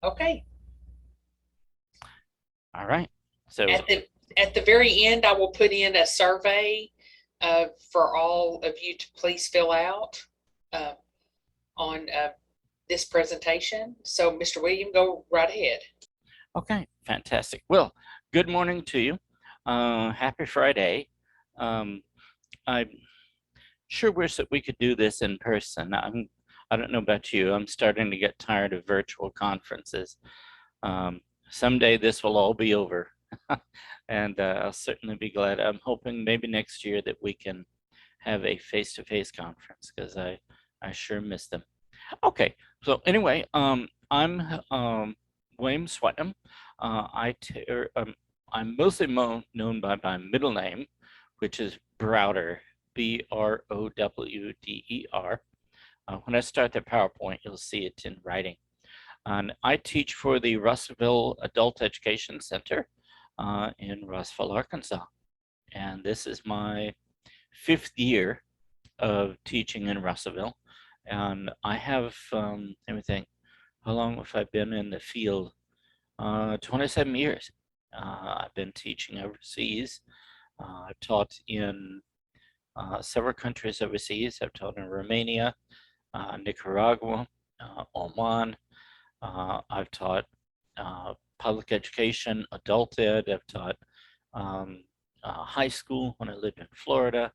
Okay. All right. So At the very end, I will put in a survey for all of you to please fill out uh, on this presentation. So, Mr. William, go right ahead. okay, fantastic. Well, good morning to you. Happy Friday. I sure wish that we could do this in person. I don't know about you. I'm starting to get tired of virtual conferences. Someday this will all be over, and I'll certainly be glad. I'm hoping maybe next year that we can have a face-to-face conference because I sure miss them. Okay, so anyway, I'm William Swetnam. I'm mostly known by my middle name, which is Browder, Browder. When I start the PowerPoint, you'll see it in writing. And I teach for the Russellville Adult Education Center in Russellville, Arkansas. And this is my 5th year of teaching in Russellville. And I have, everything, how long have I been in the field? 27 years. I've been teaching overseas. I've taught in several countries overseas. I've taught in Romania, Nicaragua, Oman. I've taught public education, adult ed. I've taught high school when I lived in Florida.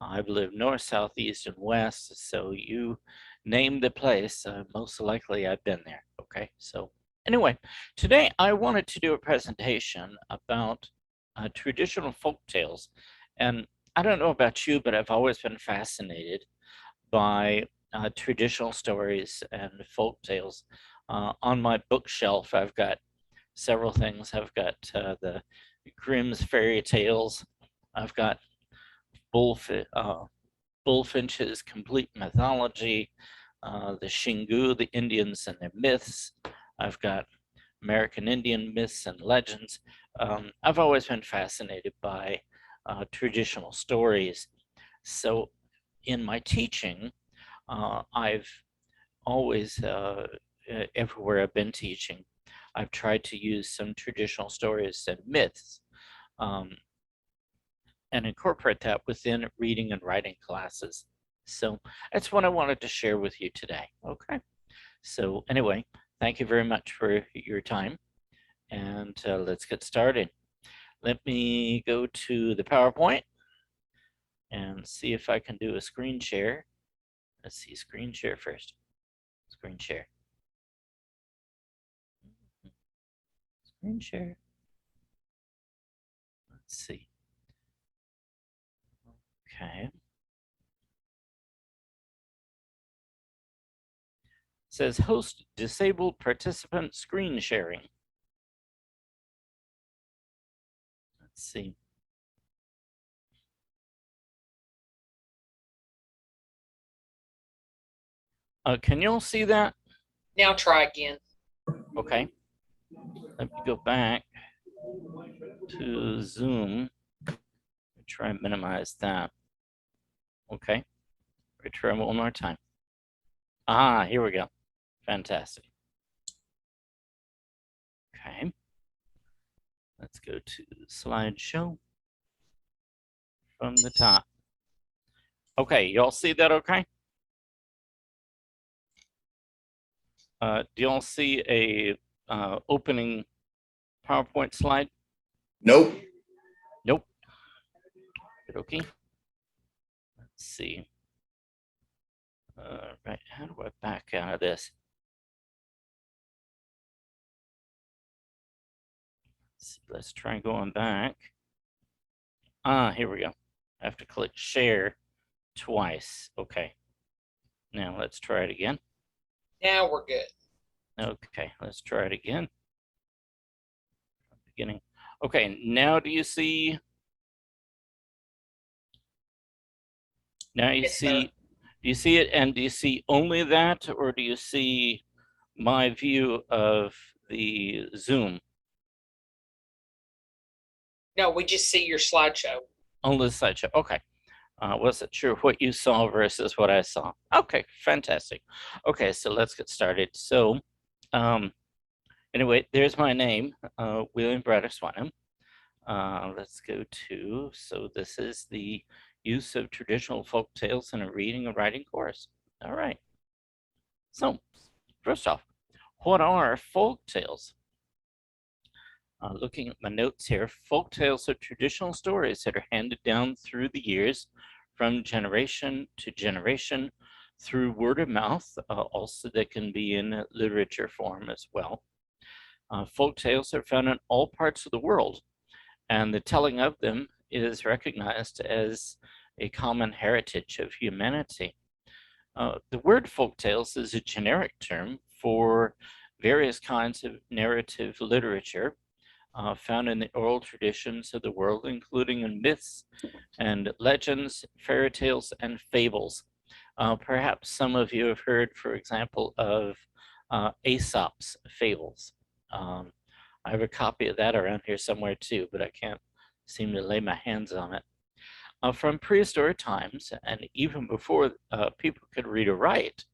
I've lived north, south, east, and west. So you name the place, most likely I've been there. Okay, so anyway, today I wanted to do a presentation about traditional folk tales. And I don't know about you, but I've always been fascinated by traditional stories and folk tales. On my bookshelf, I've got several things. I've got the Grimm's fairy tales. I've got Bullfinch's complete mythology, the Xingu, the Indians and their myths. I've got American Indian myths and legends. I've always been fascinated by traditional stories. So in my teaching, I've always, everywhere I've been teaching, I've tried to use some traditional stories and myths and incorporate that within reading and writing classes. So that's what I wanted to share with you today. Okay. So anyway, thank you very much for your time. And let's get started. Let me go to the PowerPoint and see if I can do a screen share. Let's see, screen share first. Screen share. Screen share. Let's see. Okay. It says host disabled participant screen sharing. Let's see. Can you all see that? Now try again. Okay. Let me go back to Zoom. Try and minimize that. Okay. Try one more time. Ah, here we go. Fantastic. Okay. Let's go to slideshow from the top. Okay, y'all see that okay? Do y'all see a opening PowerPoint slide? Nope. Nope. Okay. Let's see. Right, how do I back out of this? Let's try going back. Ah, here we go. I have to click share twice. Okay. Now let's try it again. Now we're good. Okay, let's try it again. Beginning. Okay, now do you see? Now you Yes, see, sir. do you see it? And do you see only that, or do you see my view of the Zoom? No, we just see your slideshow. Only the slideshow. Okay. Wasn't sure what you saw versus what I saw. Okay, fantastic. Okay, so let's get started. So Anyway, there's my name, William Braddock Swanham. Let's go to, so this is the use of traditional folk tales in a reading and writing course. All right. So, first off, what are folk tales? Looking at my notes here, folk tales are traditional stories that are handed down through the years from generation to generation through word of mouth. Also, they can be in literature form as well. Folk tales are found in all parts of the world, and the telling of them is recognized as a common heritage of humanity. The word folk tales is a generic term for various kinds of narrative literature found in the oral traditions of the world, including in myths and legends, fairy tales, and fables. Perhaps some of you have heard, for example, of Aesop's fables. I have a copy of that around here somewhere too, but I can't seem to lay my hands on it. From prehistoric times, and even before people could read or write,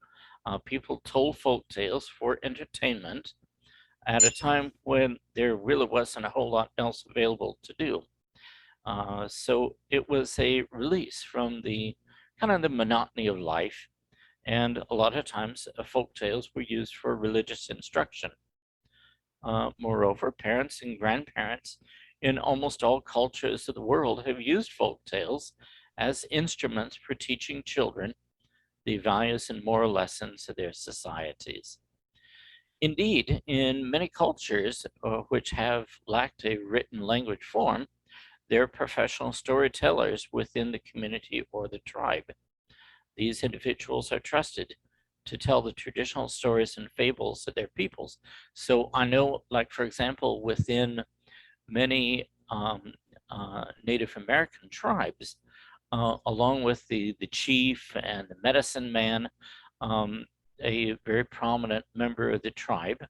people told folk tales for entertainment at a time when there really wasn't a whole lot else available to do. So it was a release from the kind of the monotony of life, and a lot of times folk tales were used for religious instruction. Moreover, parents and grandparents in almost all cultures of the world have used folk tales as instruments for teaching children the values and moral lessons of their societies. Indeed, in many cultures which have lacked a written language form, there are professional storytellers within the community or the tribe. These individuals are trusted to tell the traditional stories and fables of their peoples. So I know, like, for example, within many Native American tribes, along with the chief and the medicine man, a very prominent member of the tribe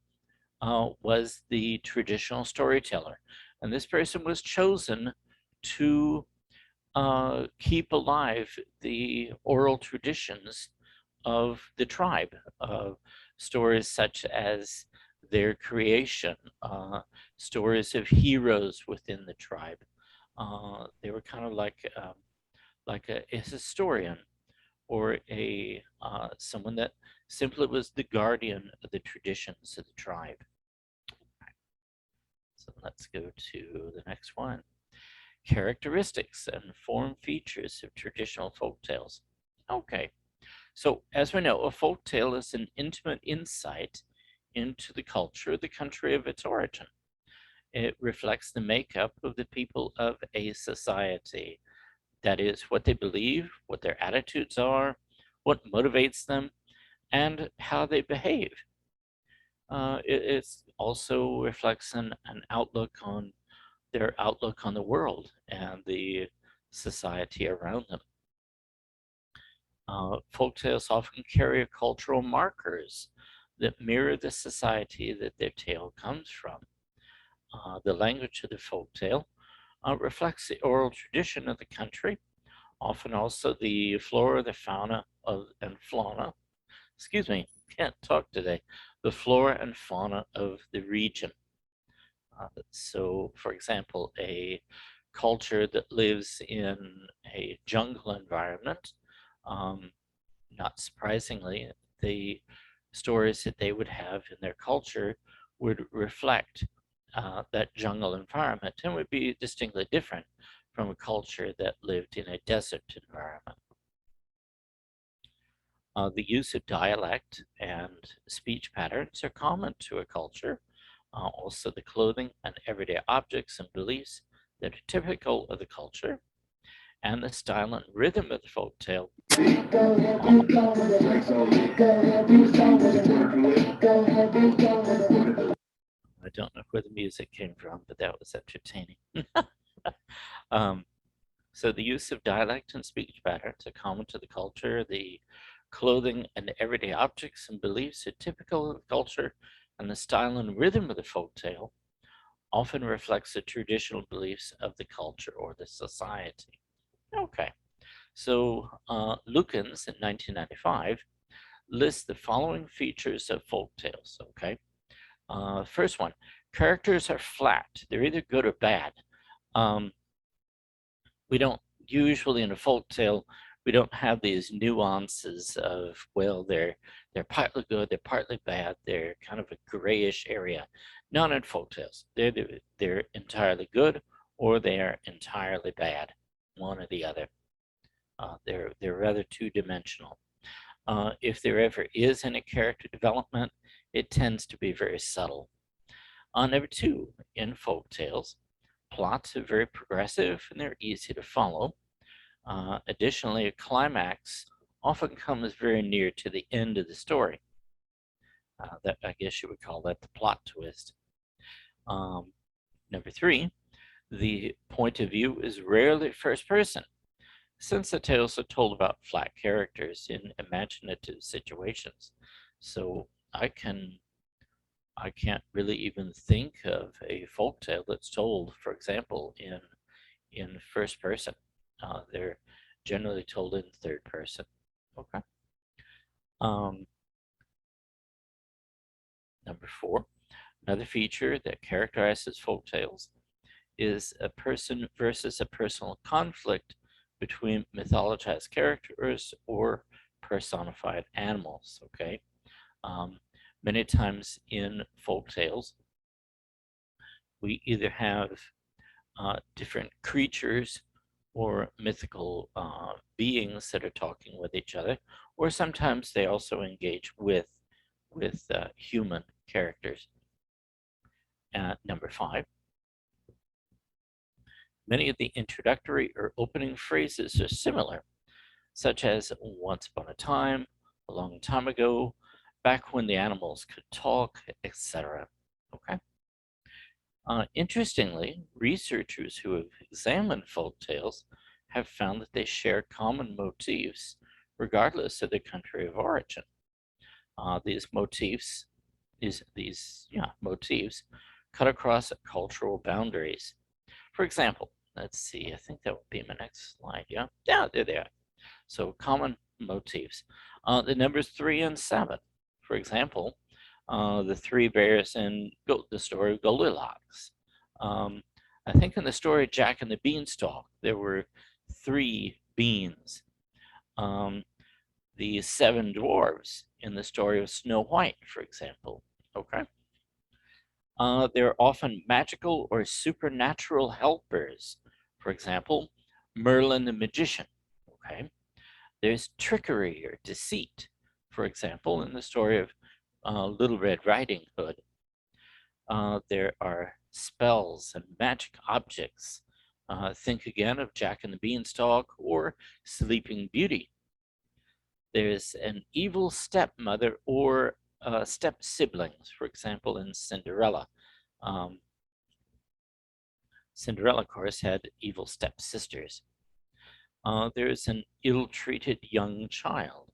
was the traditional storyteller. And this person was chosen to keep alive the oral traditions of the tribe, stories such as their creation, stories of heroes within the tribe. They were kind of like a historian or a someone that simply was the guardian of the traditions of the tribe. So let's go to the next one. Characteristics and form features of traditional folk tales. Okay, so as we know, a folk tale is an intimate insight into the culture, the country of its origin. It reflects the makeup of the people of a society. That is, what they believe, what their attitudes are, what motivates them, and how they behave. It also reflects an outlook on their outlook on the world and the society around them. Folktales often carry cultural markers that mirror the society that their tale comes from. The language of the folktale reflects the oral tradition of the country, often also the flora, the fauna and fauna, excuse me, can't talk today, the flora and fauna of the region. So, for example, a culture that lives in a jungle environment, not surprisingly, the stories that they would have in their culture would reflect that jungle environment and would be distinctly different from a culture that lived in a desert environment. The use of dialect and speech patterns are common to a culture. Also, the clothing and everyday objects and beliefs that are typical of the culture, and the style and rhythm of the folk tale. I don't know where the music came from, but that was entertaining. So the use of dialect and speech patterns are common to the culture. The clothing and everyday objects and beliefs are typical of the culture, and the style and rhythm of the folk tale often reflects the traditional beliefs of the culture or the society. Okay, so Lukens in 1995 lists the following features of folk tales. Okay, First one, characters are flat. They're either good or bad. Um, we don't usually in a folk tale we don't have these nuances of, well, they're partly good, they're partly bad, they're kind of a grayish area. Not in folk tales. They're entirely good or they are entirely bad, one or the other. They're rather two-dimensional. If there ever is any character development, it tends to be very subtle. Number two, in folk tales, plots are very progressive and they're easy to follow. Additionally, a climax often comes very near to the end of the story. That I guess you would call that the plot twist. Number three, the point of view is rarely first person, since the tales are told about flat characters in imaginative situations. So I can't really even think of a folk tale that's told, for example, in first person. They're generally told in third person. Okay. Um, Number four, another feature that characterizes folk tales is a person versus a personal conflict between mythologized characters or personified animals. Okay. Um, Many times in folk tales, we either have different creatures or mythical beings that are talking with each other, or sometimes they also engage with human characters. Number five, many of the introductory or opening phrases are similar, such as once upon a time, a long time ago, back when the animals could talk, etc. Okay. Interestingly, researchers who have examined folk tales have found that they share common motifs regardless of their country of origin. These motifs, motifs cut across cultural boundaries. For example, let's see, I think that would be my next slide. Yeah, there they are. So common motifs. The numbers 3 and 7, for example, the three bears in the story of Goldilocks. I think in the story of Jack and the Beanstalk, there were 3 beans. The 7 dwarves in the story of Snow White, for example. Okay. They're often magical or supernatural helpers. For example, Merlin the magician. Okay. There's trickery or deceit. For example, in the story of Little Red Riding Hood, there are spells and magic objects. Think again of Jack and the Beanstalk or Sleeping Beauty. There's an evil stepmother or step siblings, for example, in Cinderella. Cinderella, of course, had evil stepsisters. There's an ill-treated young child.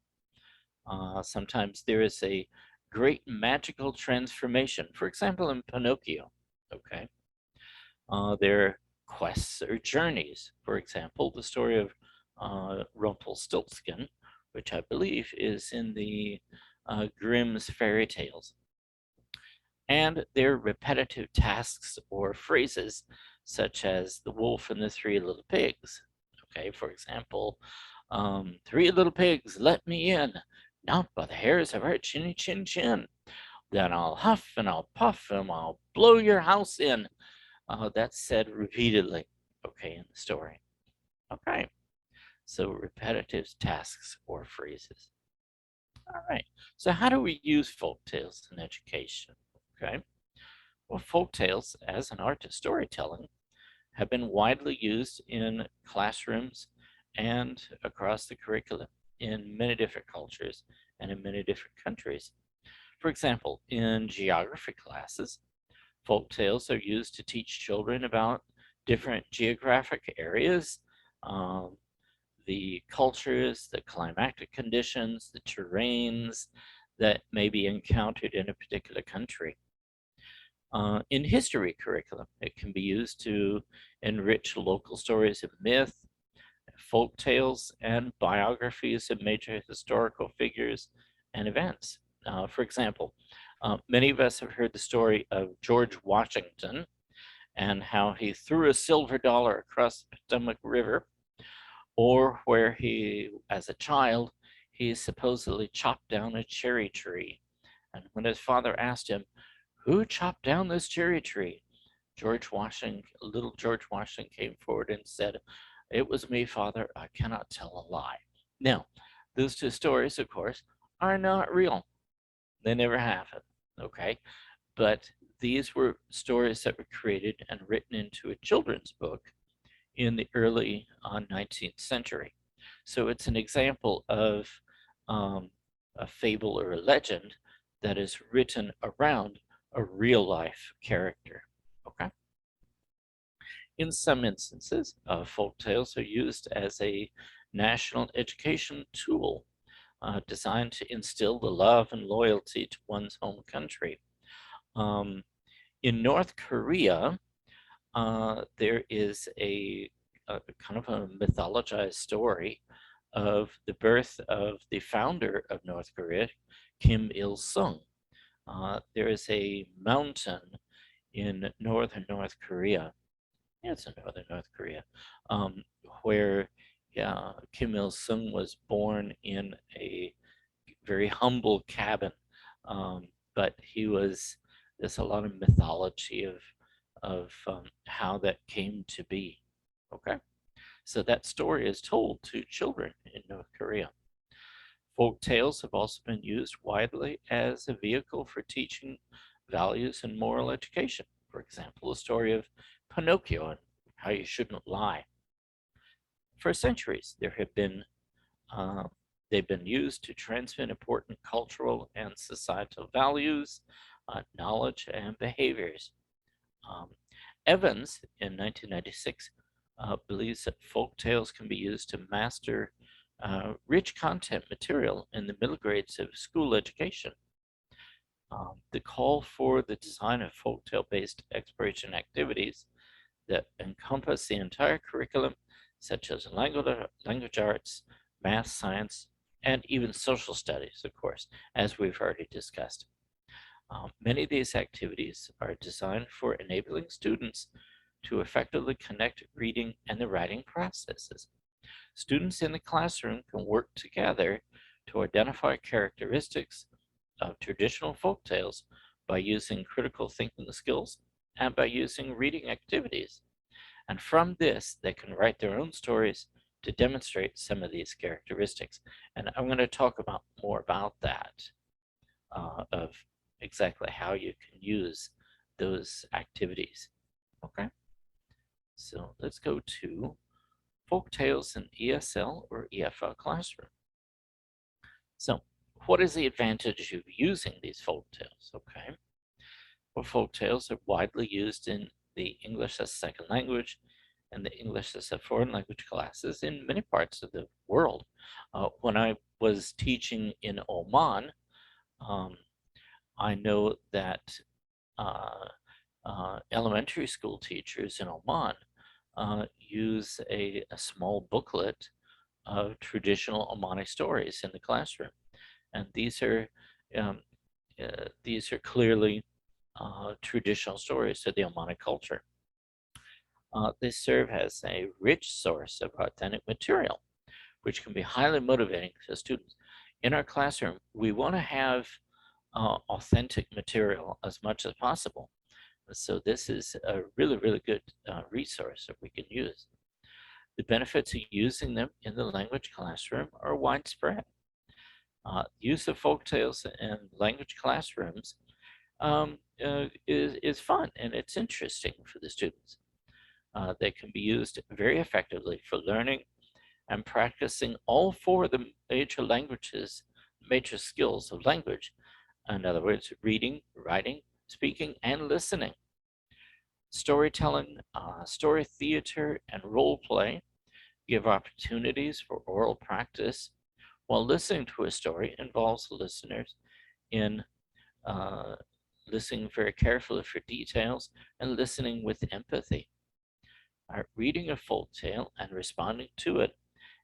Sometimes there is a great magical transformation, for example, in Pinocchio. Okay. There are quests or journeys. For example, the story of Rumpelstiltskin, which I believe is in the Grimm's fairy tales. And there are repetitive tasks or phrases, such as the wolf and the 3 little pigs. Okay, for example, 3 little pigs, let me in, not by the hairs of our chinny chin chin. Then I'll huff and I'll puff and I'll blow your house in. That's said repeatedly, okay, in the story. Okay, so repetitive tasks or phrases. All right, so how do we use folk tales in education? Okay, well, folk tales as an art of storytelling have been widely used in classrooms and across the curriculum in many different cultures and in many different countries. For example, in geography classes, folk tales are used to teach children about different geographic areas, um, the cultures, the climatic conditions, the terrains that may be encountered in a particular country. In history curriculum, it can be used to enrich local stories of myth, folk tales, and biographies of major historical figures and events. For example, Many of us have heard the story of George Washington and how he threw a silver dollar across the Potomac River, or where he, as a child, he supposedly chopped down a cherry tree. And when his father asked him, "Who chopped down this cherry tree?" Little George Washington came forward and said, "It was me, father. I cannot tell a lie." Now, those two stories, of course, are not real. They never happened, okay? But these were stories that were created and written into a children's book in the early 19th century. So it's an example of a fable or a legend that is written around a real life character. Okay. In some instances, folk tales are used as a national education tool designed to instill the love and loyalty to one's home country. Um, in North Korea, there is a kind of a mythologized story of the birth of the founder of North Korea, Kim Il sung. There is a mountain in northern North Korea. Yeah, it's in northern North Korea, where Kim Il sung was born in a very humble cabin, but he was. There's a lot of mythology of how that came to be. Okay, so that story is told to children in North Korea. Folk tales have also been used widely as a vehicle for teaching values and moral education. For example, the story of Pinocchio and how you shouldn't lie. For centuries, uh, they've been used to transmit important cultural and societal values, knowledge, and behaviors. Um, Evans, in 1996, believes that folk tales can be used to master rich content material in the middle grades of school education. The call for the design of folktale based exploration activities that encompass the entire curriculum, such as language arts, math, science, and even social studies, of course, as we've already discussed. Many of these activities are designed for enabling students to effectively connect reading and the writing processes. Students in the classroom can work together to identify characteristics of traditional folk tales by using critical thinking skills and by using reading activities. And from this, they can write their own stories to demonstrate some of these characteristics. And I'm going to talk more about that, of exactly how you can use those activities. Okay, so let's go to folk tales in ESL or EFL classroom. So, what is the advantage of using these folk tales? Okay, well, folk tales are widely used in the English as a second language and the English as a foreign language classes in many parts of the world. When I was teaching in Oman, um, I know that elementary school teachers in Oman use a small booklet of traditional Omani stories in the classroom, and um, these are clearly traditional stories of the Omani culture. They serve as a rich source of authentic material, which can be highly motivating to students. In our classroom, we want to have authentic material as much as possible. So this is a really, really good resource that we can use. The benefits of using them in the language classroom are widespread. Use of folktales in language classrooms is fun and it's interesting for the students. They can be used very effectively for learning and practicing all four of the major skills of language. In other words, reading, writing, speaking, and listening. Storytelling, story theater, and role play give opportunities for oral practice, while listening to a story involves listeners in uh, listening very carefully for details and listening with empathy. Reading a folk tale and responding to it,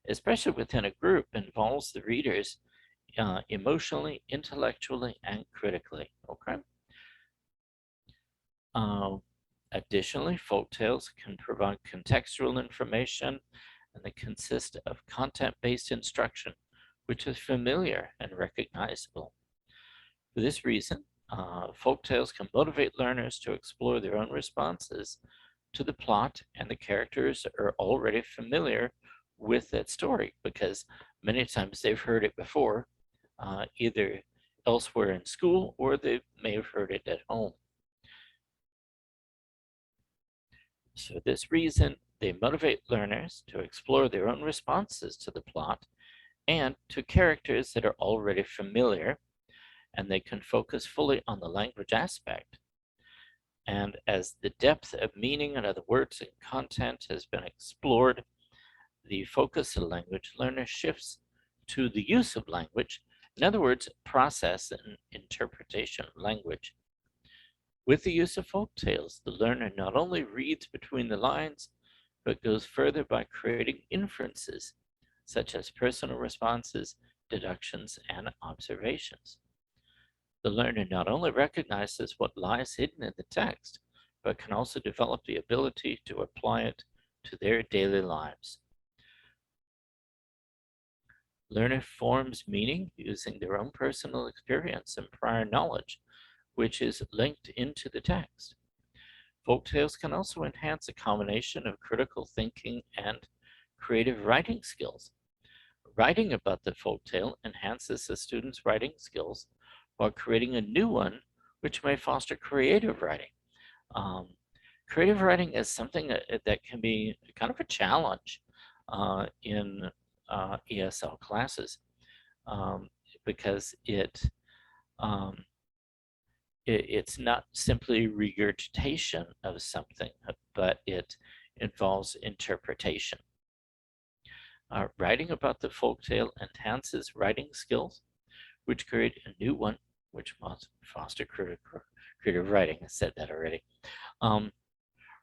especially within a group, involves the readers emotionally, intellectually, and critically. Okay. Additionally, folktales can provide contextual information, and they consist of content-based instruction, which is familiar and recognizable. For this reason, folktales can motivate learners to explore their own responses to the plot, and the characters are already familiar with that story because many times they've heard it before, either elsewhere in school or they may have heard it at home. So, for this reason, they motivate learners to explore their own responses to the plot and to characters that are already familiar, and they can focus fully on the language aspect. And as the depth of meaning and other words and content has been explored, the focus of language learner shifts to the use of language. In other words, process and interpretation of language. With the use of folk tales, the learner not only reads between the lines, but goes further by creating inferences, such as personal responses, deductions, and observations. The learner not only recognizes what lies hidden in the text, but can also develop the ability to apply it to their daily lives. Learner forms meaning using their own personal experience and prior knowledge, which is linked into the text. Folktales can also enhance a combination of critical thinking and creative writing skills. Writing about the folktale enhances the student's writing skills while creating a new one, which may foster creative writing. Um, Creative writing is something that can be kind of a challenge in ESL classes um, because um, it's not simply regurgitation of something, but it involves interpretation. Writing about the folktale enhances writing skills, which create a new one, which must foster creative writing. I said that already. Um,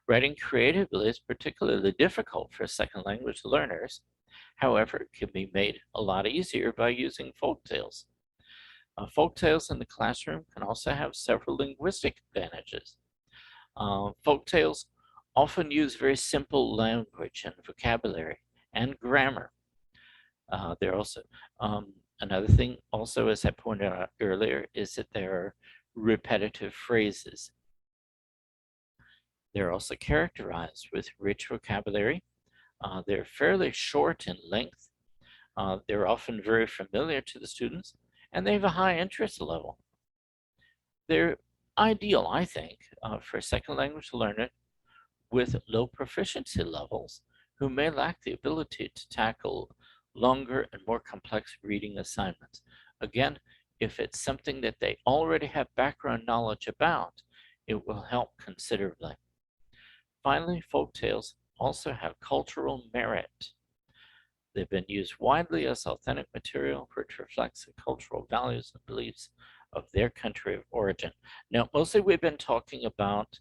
Writing creatively is particularly difficult for second language learners. However, it can be made a lot easier by using folktales. Folktales in the classroom can also have several linguistic advantages. Folktales often use very simple language and vocabulary and grammar. They're also another thing also, as I pointed out earlier, is that there are repetitive phrases. They're also characterized with rich vocabulary. They're fairly short in length. They're often very familiar to the students, and they have a high interest level. They're ideal, I think, for second language learners with low proficiency levels who may lack the ability to tackle longer and more complex reading assignments. Again, if it's something that they already have background knowledge about, it will help considerably. Finally, folktales also have cultural merit. They've been used widely as authentic material which reflects the cultural values and beliefs of their country of origin. Now, mostly we've been talking about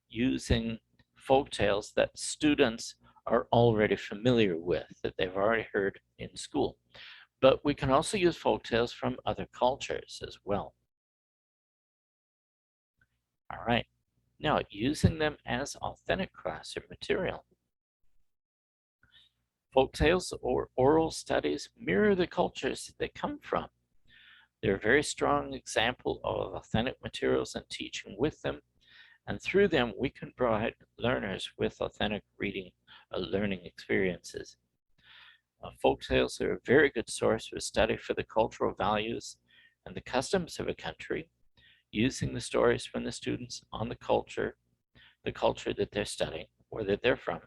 using folktales that students are already familiar with, that they've already heard in school. But we can also use folktales from other cultures as well. All right, now using them as authentic classroom material. Folktales or oral studies mirror the cultures they come from. They're a very strong example of authentic materials and teaching with them, and through them we can provide learners with authentic learning experiences. Folktales are a very good source for study for the cultural values and the customs of a country, using the stories from the students on the culture that they're studying or that they're from,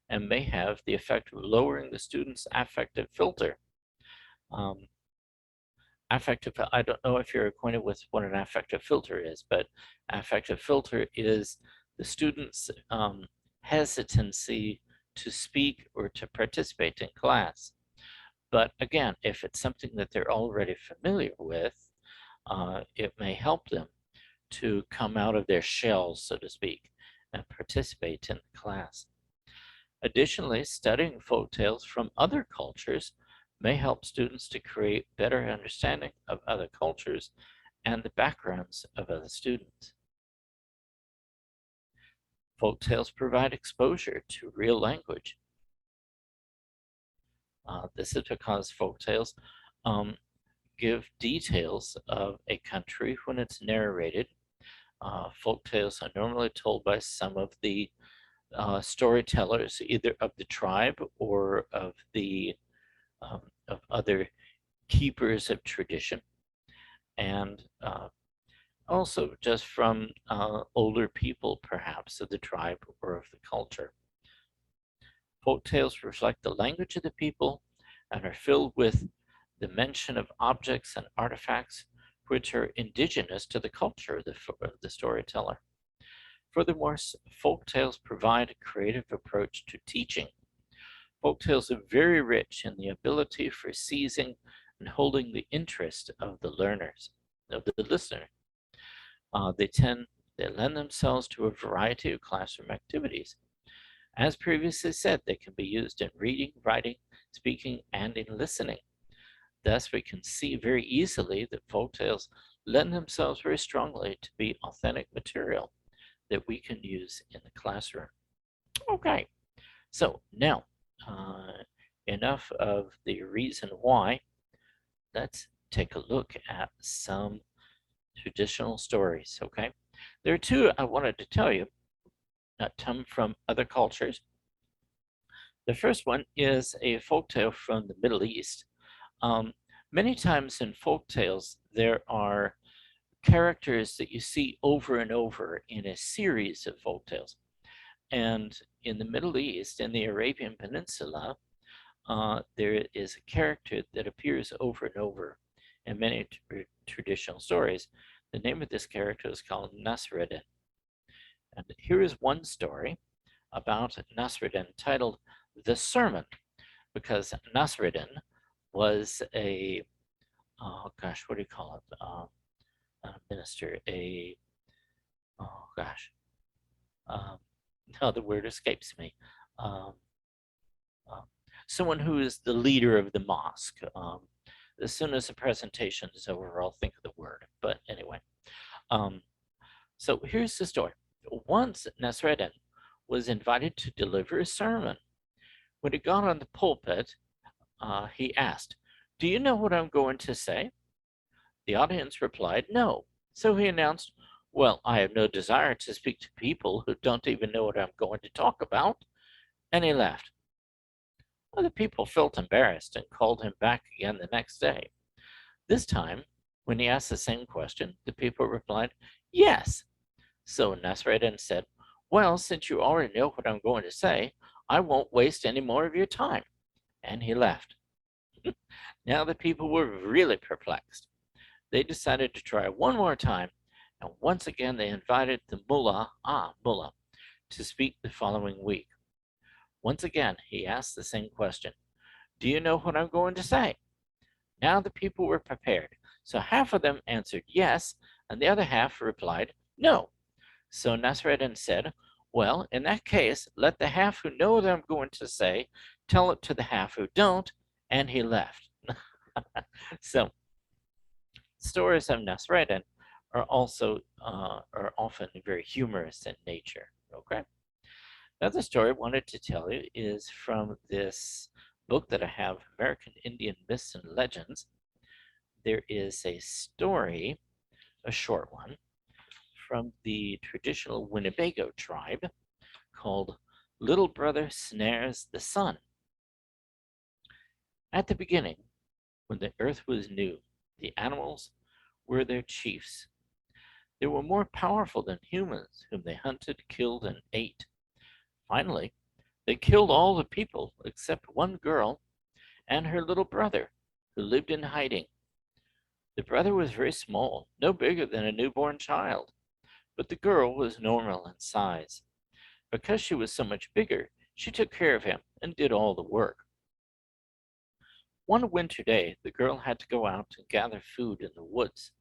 and may have the effect of lowering the student's affective filter. Um, I don't know if you're acquainted with what an affective filter is, but affective filter is the student's hesitancy to speak or to participate in class. But again, if it's something that they're already familiar with, it may help them to come out of their shells, so to speak, and participate in the class. Additionally, studying folktales from other cultures may help students to create better understanding of other cultures and the backgrounds of other students. Folktales provide exposure to real language. This is because folktales give details of a country when it's narrated. Folktales are normally told by some of the storytellers, either of the tribe or of the of other keepers of tradition, and also just from older people, perhaps of the tribe or of the culture. Folk tales reflect the language of the people and are filled with the mention of objects and artifacts which are indigenous to the culture of the storyteller. Furthermore, folk tales provide a creative approach to teaching. Folk tales are very rich in the ability for seizing and holding the interest of the learners, of the listener. They lend themselves to a variety of classroom activities. As previously said, they can be used in reading, writing, speaking, and in listening. Thus, we can see very easily that folktales lend themselves very strongly to be authentic material that we can use in the classroom. Okay, so now, enough of the reason why. Let's take a look at some traditional stories, okay? There are two I wanted to tell you that come from other cultures. The first one is a folktale from the Middle East. Many times in folktales, there are characters that you see over and over in a series of folktales. And in the Middle East, in the Arabian Peninsula, there is a character that appears over and over in many traditional stories. The name of this character is called Nasreddin. And here is one story about Nasreddin titled The Sermon, because Nasreddin was a, oh gosh, what do you call it? Not a minister, oh gosh, no, the word escapes me. Um, Someone who is the leader of the mosque. As soon as the presentation is over, I'll think of the word. But anyway, so here's the story. Once Nasreddin was invited to deliver a sermon. When he got on the pulpit, he asked, "Do you know what I'm going to say?" The audience replied, "No." So he announced, "Well, I have no desire to speak to people who don't even know what I'm going to talk about." And he left. Other people felt embarrassed and called him back again the next day. This time, when he asked the same question, the people replied, "Yes." So Nasreddin said, "Well, since you already know what I'm going to say, I won't waste any more of your time." And he left. Now the people were really perplexed. They decided to try one more time, and once again they invited the mullah, to speak the following week. Once again, he asked the same question. "Do you know what I'm going to say?" Now the people were prepared, so half of them answered yes, and the other half replied no. So Nasreddin said, "Well, in that case, let the half who know what I'm going to say tell it to the half who don't," and he left. So stories of Nasreddin are also are often very humorous in nature. Okay. Another story I wanted to tell you is from this book that I have, American Indian Myths and Legends. There is a story, a short one, from the traditional Winnebago tribe called Little Brother Snares the Sun. At the beginning, when the earth was new, the animals were their chiefs. They were more powerful than humans, whom they hunted, killed, and ate. Finally, they killed all the people except one girl and her little brother, who lived in hiding. The brother was very small, no bigger than a newborn child, but the girl was normal in size. Because she was so much bigger, she took care of him and did all the work. One winter day, the girl had to go out and gather food in the woods.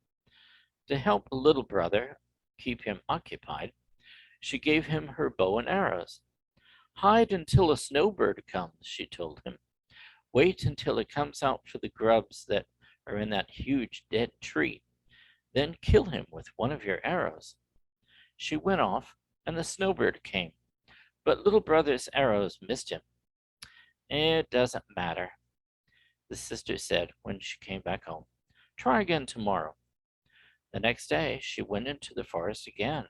To help the little brother keep him occupied, she gave him her bow and arrows. "Hide until a snowbird comes," she told him. Wait until it comes out for the grubs that are in that huge dead tree. Then kill him with one of your arrows." She went off, and the snowbird came, but little brother's arrows missed him. "It doesn't matter," the sister said when she came back home. "Try again tomorrow." The next day she went into the forest again.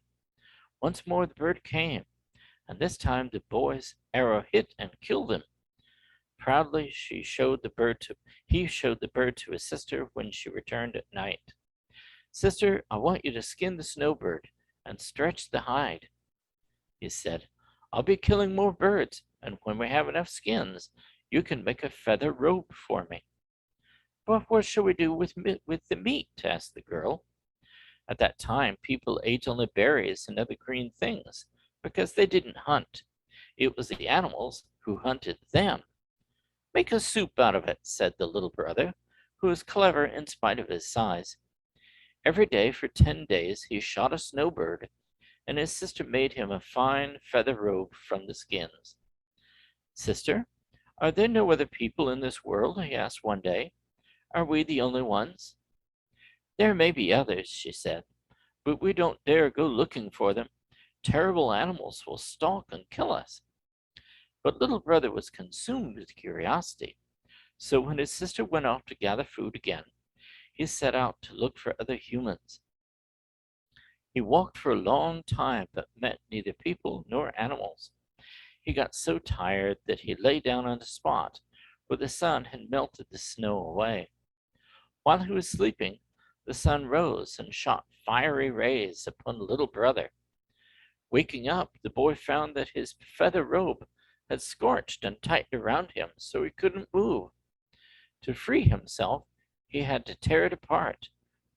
Once more the bird came, and this time the boy's arrow hit and killed him. Proudly he showed the bird to his sister when she returned at night. "Sister, I want you to skin the snowbird and stretch the hide," he said. "I'll be killing more birds, and when we have enough skins, you can make a feather robe for me." "But what shall we do with the meat?" asked the girl. At that time, people ate only berries and other green things because they didn't hunt. It was the animals who hunted them. "Make a soup out of it," said the little brother, who was clever in spite of his size. Every day for 10 days he shot a snowbird, and his sister made him a fine feather robe from the skins. "Sister, are there no other people in this world?" he asked one day. "Are we the only ones?" "There may be others," she said, "but we don't dare go looking for them. Terrible animals will stalk and kill us." But little brother was consumed with curiosity, so when his sister went off to gather food again, he set out to look for other humans. He walked for a long time, but met neither people nor animals. He got so tired that he lay down on a spot where the sun had melted the snow away. While he was sleeping, the sun rose and shot fiery rays upon little brother. Waking up, the boy found that his feather robe had scorched and tightened around him so he couldn't move. To free himself, he had to tear it apart,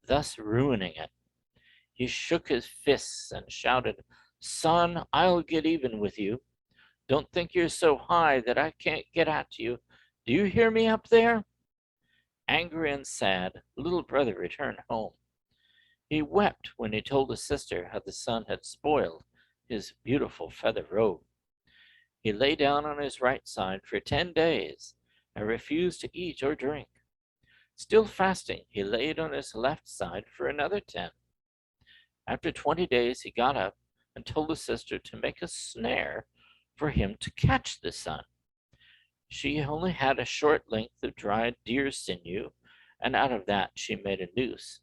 thus ruining it. He shook his fists and shouted, "Son, I'll get even with you. Don't think you're so high that I can't get at you. Do you hear me up there?" Angry and sad, little brother returned home. He wept when he told his sister how the sun had spoiled his beautiful feather robe. He lay down on his right side for 10 days and refused to eat or drink. Still fasting, he laid on his left side for another 10. After 20 days, he got up and told his sister to make a snare for him to catch the sun. She only had a short length of dried deer sinew, and out of that she made a noose.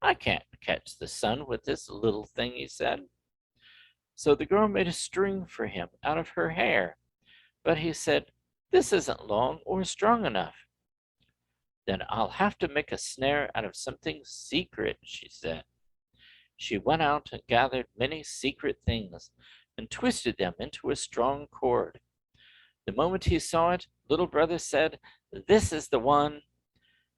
"I can't catch the sun with this little thing," he said. So the girl made a string for him out of her hair, but he said, "This isn't long or strong enough." "Then I'll have to make a snare out of something secret," she said. She went out and gathered many secret things and twisted them into a strong cord. The moment he saw it, little brother said, "This is the one."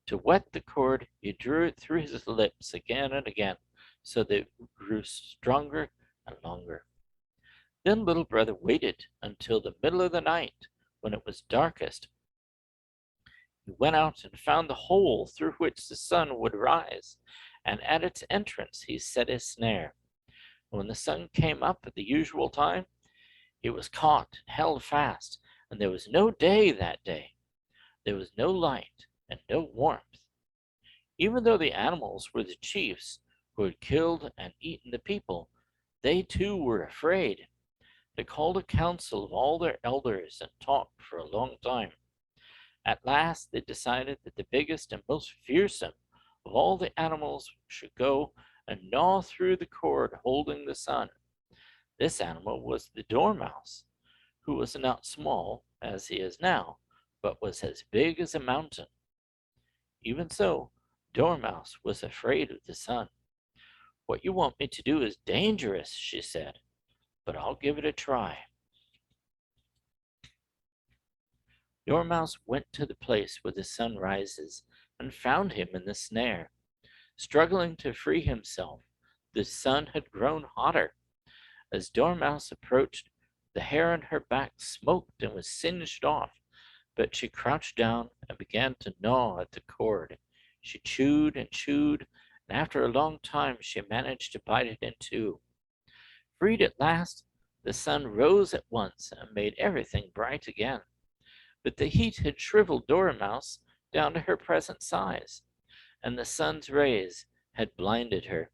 To wet the cord, he drew it through his lips again and again, so that it grew stronger and longer. Then little brother waited until the middle of the night, when it was darkest. He went out and found the hole through which the sun would rise, and at its entrance he set his snare. When the sun came up at the usual time, he was caught and held fast, and there was no day that day. There was no light and no warmth. Even though the animals were the chiefs who had killed and eaten the people, they too were afraid. They called a council of all their elders and talked for a long time. At last they decided that the biggest and most fearsome of all the animals should go and gnaw through the cord holding the sun. This animal was the dormouse, who was not small, as he is now, but was as big as a mountain. Even so, Dormouse was afraid of the sun. "What you want me to do is dangerous," she said, "but I'll give it a try." Dormouse went to the place where the sun rises and found him in the snare. Struggling to free himself, the sun had grown hotter. As Dormouse approached, the hair on her back smoked and was singed off, but she crouched down and began to gnaw at the cord. She chewed and chewed, and after a long time she managed to bite it in two. Freed at last, the sun rose at once and made everything bright again. but the heat had shriveled Dormouse down to her present size, and the sun's rays had blinded her.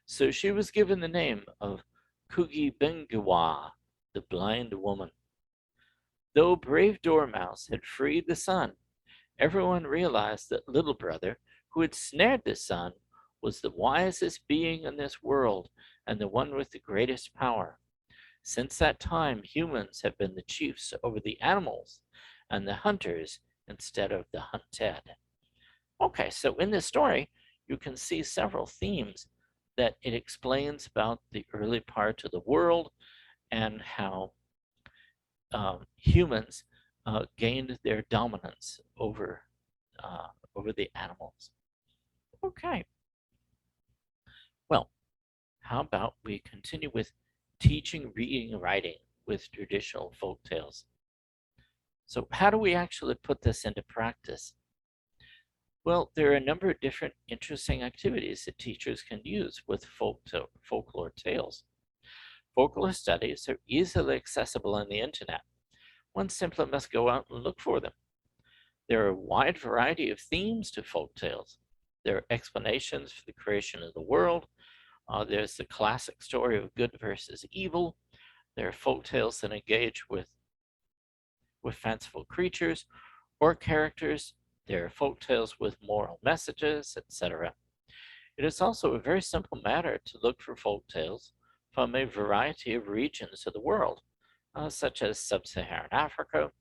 So she was given the name of Kugi Bengawa, the blind woman. Though brave Dormouse had freed the sun, everyone realized that Little Brother, who had snared the sun, was the wisest being in this world and the one with the greatest power. Since that time, humans have been the chiefs over the animals and the hunters instead of the hunted. Okay, so in this story, you can see several themes that it explains about the early part of the world and how humans gained their dominance over the animals. Okay, well, how about we continue with teaching reading and writing with traditional folk tales? So, how do we actually put this into practice? Well, there are a number of different interesting activities that teachers can use with folklore tales. Folklore studies are easily accessible on the internet. One simply must go out and look for them. There are a wide variety of themes to folk tales. There are explanations for the creation of the world. There's the classic story of good versus evil. There are folk tales that engage with fanciful creatures or characters. There are folk tales with moral messages, etc. It is also a very simple matter to look for folk tales from a variety of regions of the world, such as sub-Saharan Africa,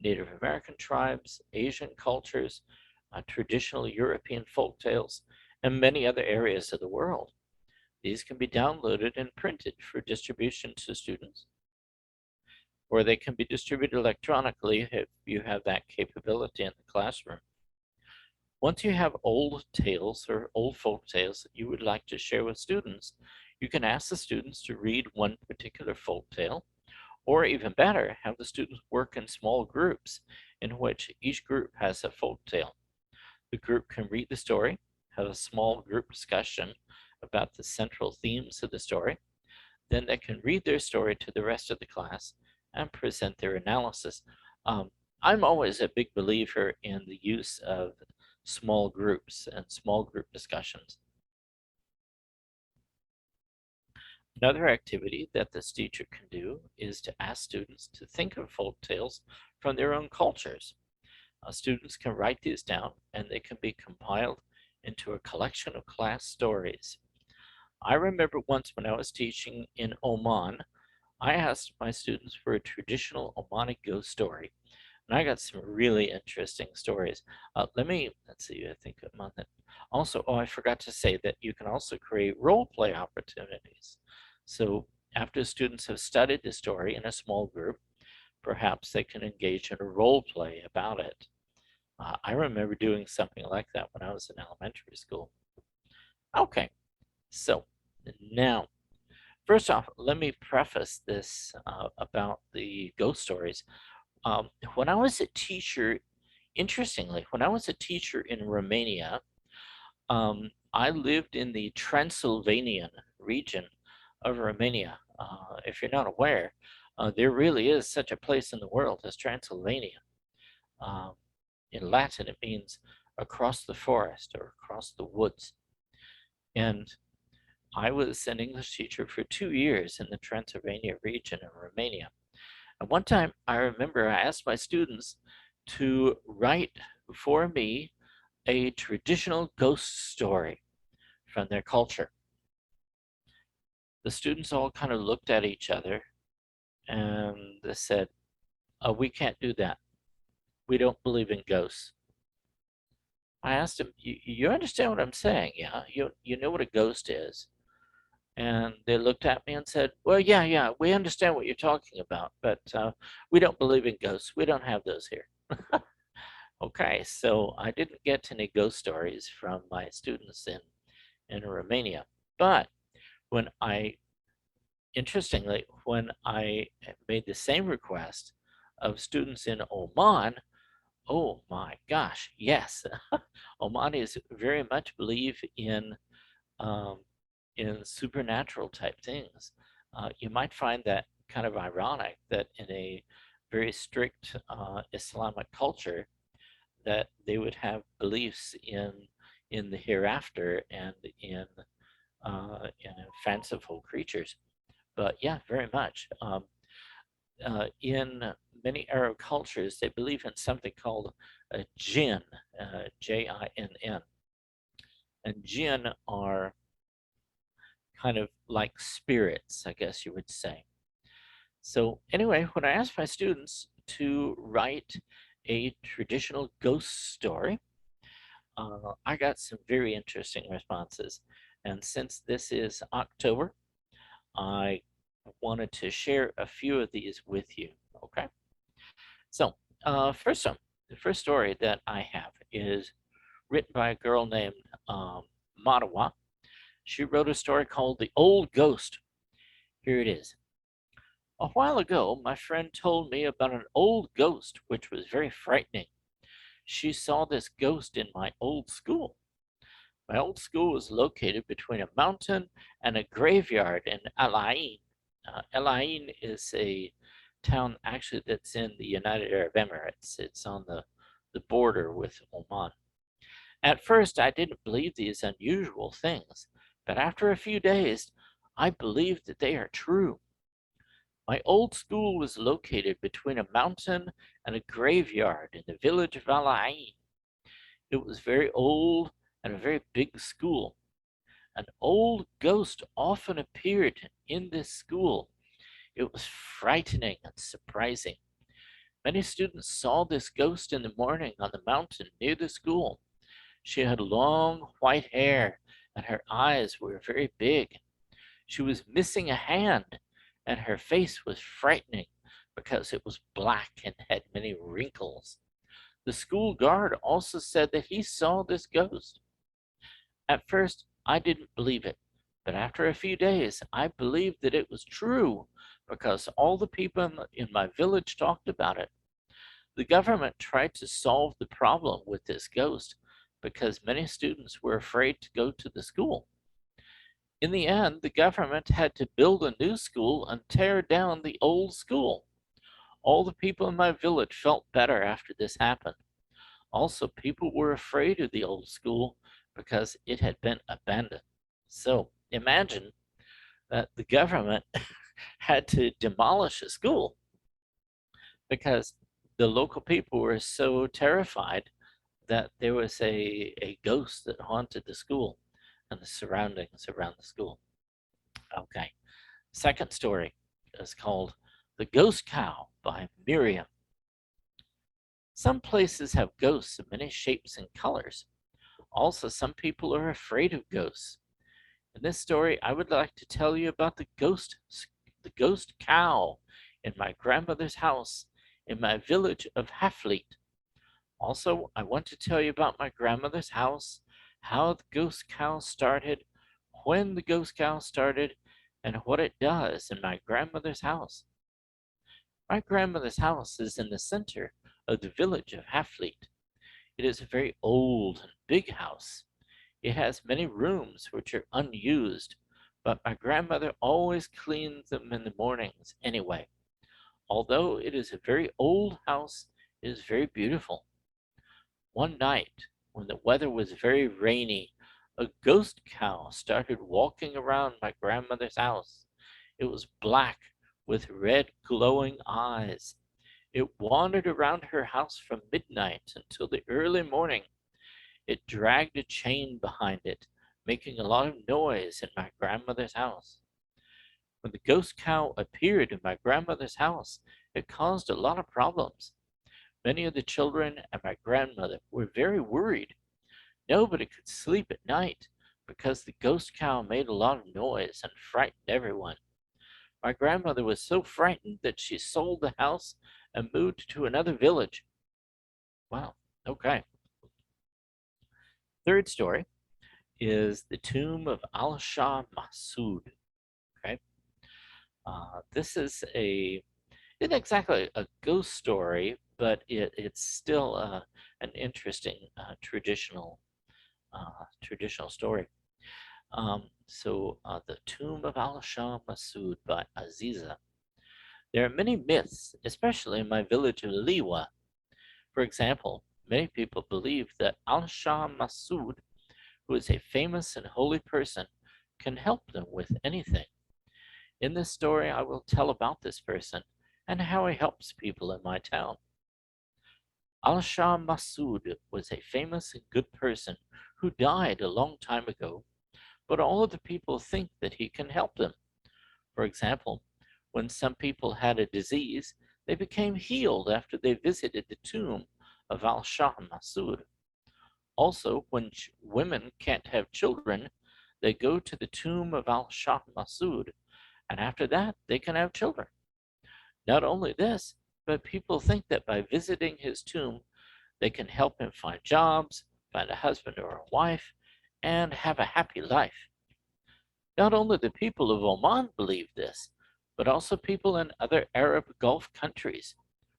Native American tribes, Asian cultures, traditional European folk tales, and many other areas of the world. These can be downloaded and printed for distribution to students, or they can be distributed electronically if you have that capability in the classroom. Once you have old tales or old folk tales that you would like to share with students, you can ask the students to read one particular folk tale, or even better, have the students work in small groups in which each group has a folk tale. The group can read the story, have a small group discussion about the central themes of the story, then they can read their story to the rest of the class and present their analysis. I'm always a big believer in the use of small groups and small group discussions. Another activity that this teacher can do is to ask students to think of folk tales from their own cultures. Students can write these down and they can be compiled into a collection of class stories. I remember once when I was teaching in Oman, I asked my students for a traditional Omani ghost story, and I got some really interesting stories. Let's see, I think I'm on that. Also, oh, I forgot to say that you can also create role play opportunities. So after students have studied the story in a small group, perhaps they can engage in a role play about it. I remember doing something like that when I was in elementary school. Okay, so now, first off, let me preface this about the ghost stories. When I was a teacher, interestingly, when I was a teacher in Romania, I lived in the Transylvanian region of Romania. If you're not aware, there really is such a place in the world as Transylvania. Um, in Latin, it means across the forest or across the woods. And I was an English teacher for 2 years in the Transylvania region in Romania. And one time I remember I asked my students to write for me a traditional ghost story from their culture. The students all kind of looked at each other and they said, oh, we can't do that. We don't believe in ghosts. I asked them, you understand what I'm saying? Yeah, you know what a ghost is. And they looked at me and said, well, yeah, we understand what you're talking about, but we don't believe in ghosts. We don't have those here. Okay, so I didn't get any ghost stories from my students in Romania. But when interestingly, when I made the same request of students in Oman, oh my gosh, yes, Omanis very much believe um, in supernatural type things. You might find that kind of ironic that in a very strict Islamic culture, that they would have beliefs in the hereafter and in fanciful creatures. But yeah, very much. In many Arab cultures, they believe in something called a jinn, Jinn. And jinn are kind of like spirits, I guess you would say. So, anyway, when I asked my students to write a traditional ghost story, I got some very interesting responses. And since this is October, I wanted to share a few of these with you. Okay. So, the first story that I have is written by a girl named Madawa. She wrote a story called The Old Ghost. Here it is. A while ago, my friend told me about an old ghost which was very frightening. She saw this ghost in my old school. My old school was located between a mountain and a graveyard in Al Ain. Al Ain is a town actually that's in the United Arab Emirates. It's on the border with Oman. At first, I didn't believe these unusual things, but after a few days, I believed that they are true. My old school was located between a mountain and a graveyard in the village of Al Ain. It was very old and a very big school. An old ghost often appeared in this school. It was frightening and surprising. Many students saw this ghost in the morning on the mountain near the school. She had long white hair and her eyes were very big. She was missing a hand and her face was frightening because it was black and had many wrinkles. The school guard also said that he saw this ghost. At first, I didn't believe it, but after a few days, I believed that it was true because all the people in my village talked about it. The government tried to solve the problem with this ghost because many students were afraid to go to the school. In the end, the government had to build a new school and tear down the old school. All the people in my village felt better after this happened. Also, people were afraid of the old school because it had been abandoned. So imagine that the government had to demolish a school because the local people were so terrified that there was a ghost that haunted the school and the surroundings around the school. Okay, second story is called The Ghost Cow by Miriam. Some places have ghosts of many shapes and colors. Also, some people are afraid of ghosts. In this story, I would like to tell you about the ghost cow in my grandmother's house in my village of Hafleet. Also, I want to tell you about my grandmother's house, how the ghost cow started, when the ghost cow started, and what it does in my grandmother's house. My grandmother's house is in the center of the village of Hafleet. It is a very old and big house. It has many rooms which are unused, but my grandmother always cleans them in the mornings anyway. Although it is a very old house, it is very beautiful. One night, when the weather was very rainy, a ghost cow started walking around my grandmother's house. It was black with red glowing eyes. It wandered around her house from midnight until the early morning. It dragged a chain behind it, making a lot of noise in my grandmother's house. When the ghost cow appeared in my grandmother's house, it caused a lot of problems. Many of the children and my grandmother were very worried. Nobody could sleep at night because the ghost cow made a lot of noise and frightened everyone. My grandmother was so frightened that she sold the house and moved to another village. Wow, okay. Third story is The Tomb of Al Shah Massoud. Okay. This is isn't exactly a ghost story, but it's still an interesting traditional story. The Tomb of Al Shah Massoud by Aziza. There are many myths, especially in my village of Liwa. For example, many people believe that Al-Shah Masud, who is a famous and holy person, can help them with anything. In this story, I will tell about this person and how he helps people in my town. Al-Shah Masud was a famous and good person who died a long time ago, but all of the people think that he can help them. For example, when some people had a disease, they became healed after they visited the tomb of Al-Shah Masud. Also, when women can't have children, they go to the tomb of Al-Shah Masud, and after that, they can have children. Not only this, but people think that by visiting his tomb, they can help him find jobs, find a husband or a wife, and have a happy life. Not only the people of Oman believe this, but also people in other Arab Gulf countries.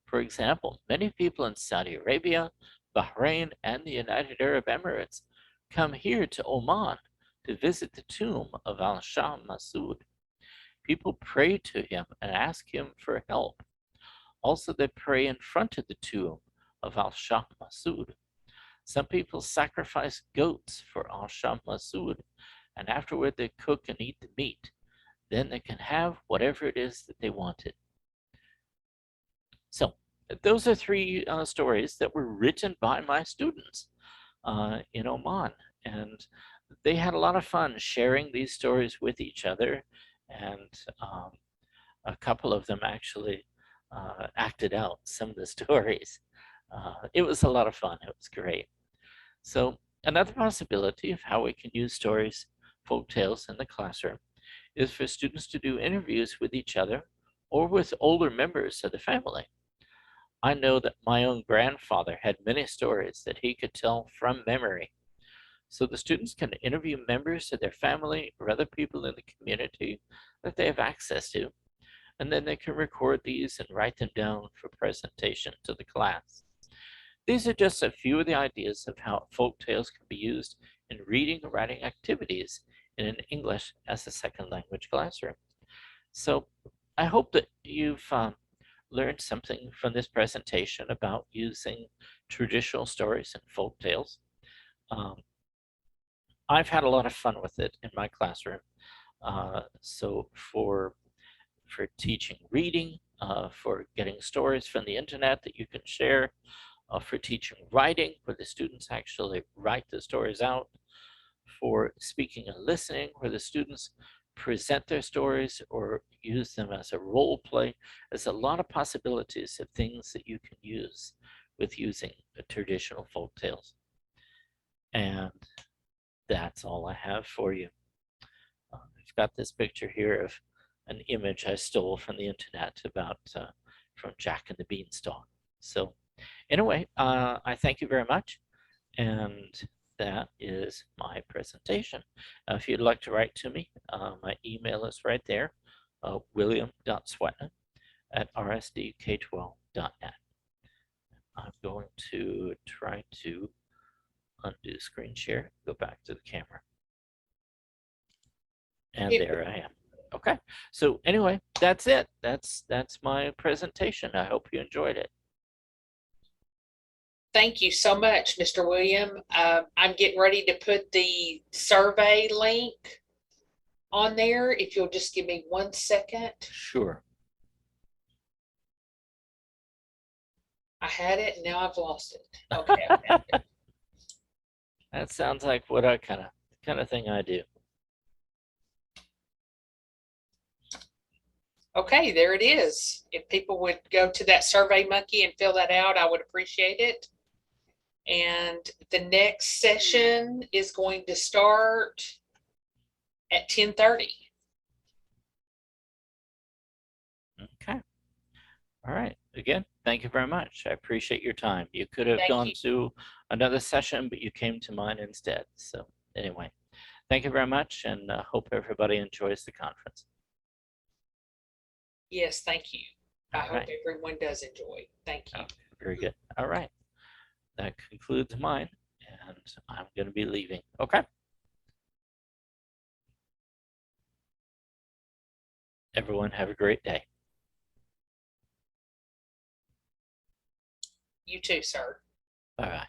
For example, many people in Saudi Arabia, Bahrain, and the United Arab Emirates come here to Oman to visit the tomb of Al-Shah Masud. People pray to him and ask him for help. Also, they pray in front of the tomb of Al-Shah Masud. Some people sacrifice goats for Al-Shah Masud, and afterward they cook and eat the meat. Then they can have whatever it is that they wanted. So, those are three stories that were written by my students in Oman. And they had a lot of fun sharing these stories with each other. And a couple of them actually acted out some of the stories. It was a lot of fun. It was great. So, another possibility of how we can use stories, folk tales in the classroom is for students to do interviews with each other or with older members of the family. I know that my own grandfather had many stories that he could tell from memory. So the students can interview members of their family or other people in the community that they have access to, and then they can record these and write them down for presentation to the class. These are just a few of the ideas of how folk tales can be used in reading and writing activities in an English as a second language classroom. So I hope that you've learned something from this presentation about using traditional stories and folk tales. I've had a lot of fun with it in my classroom. So for teaching reading, for getting stories from the internet that you can share, for teaching writing, where the students actually write the stories out, for speaking and listening, where the students present their stories or use them as a role play. There's a lot of possibilities of things that you can use with using the traditional folk tales. And that's all I have for you. I've got this picture here of an image I stole from the internet about from Jack and the Beanstalk. So anyway, I thank you very much. And that is my presentation. If you'd like to write to me, my email is right there, william.swetna@rsdk12.net. I'm going to try to undo screen share, go back to the camera. And there I am. Okay, so anyway, that's it. That's my presentation. I hope you enjoyed it. Thank you so much, Mr. William. I'm getting ready to put the survey link on there. If you'll just give me 1 second. Sure. I had it and now I've lost it. Okay. I found it. That sounds like what I kind of thing I do. Okay, there it is. If people would go to that Survey Monkey and fill that out, I would appreciate it. And the next session is going to start at 10:30. Okay. All right. Again, thank you very much. I appreciate your time. You could have gone to another session, but you came to mine instead. So anyway, thank you very much, and hope everybody enjoys the conference. Yes, thank you. I All hope right. everyone does enjoy. Thank you. Very good. All right. That concludes mine, and I'm going to be leaving. Okay. Everyone have a great day. You too, sir. Bye-bye.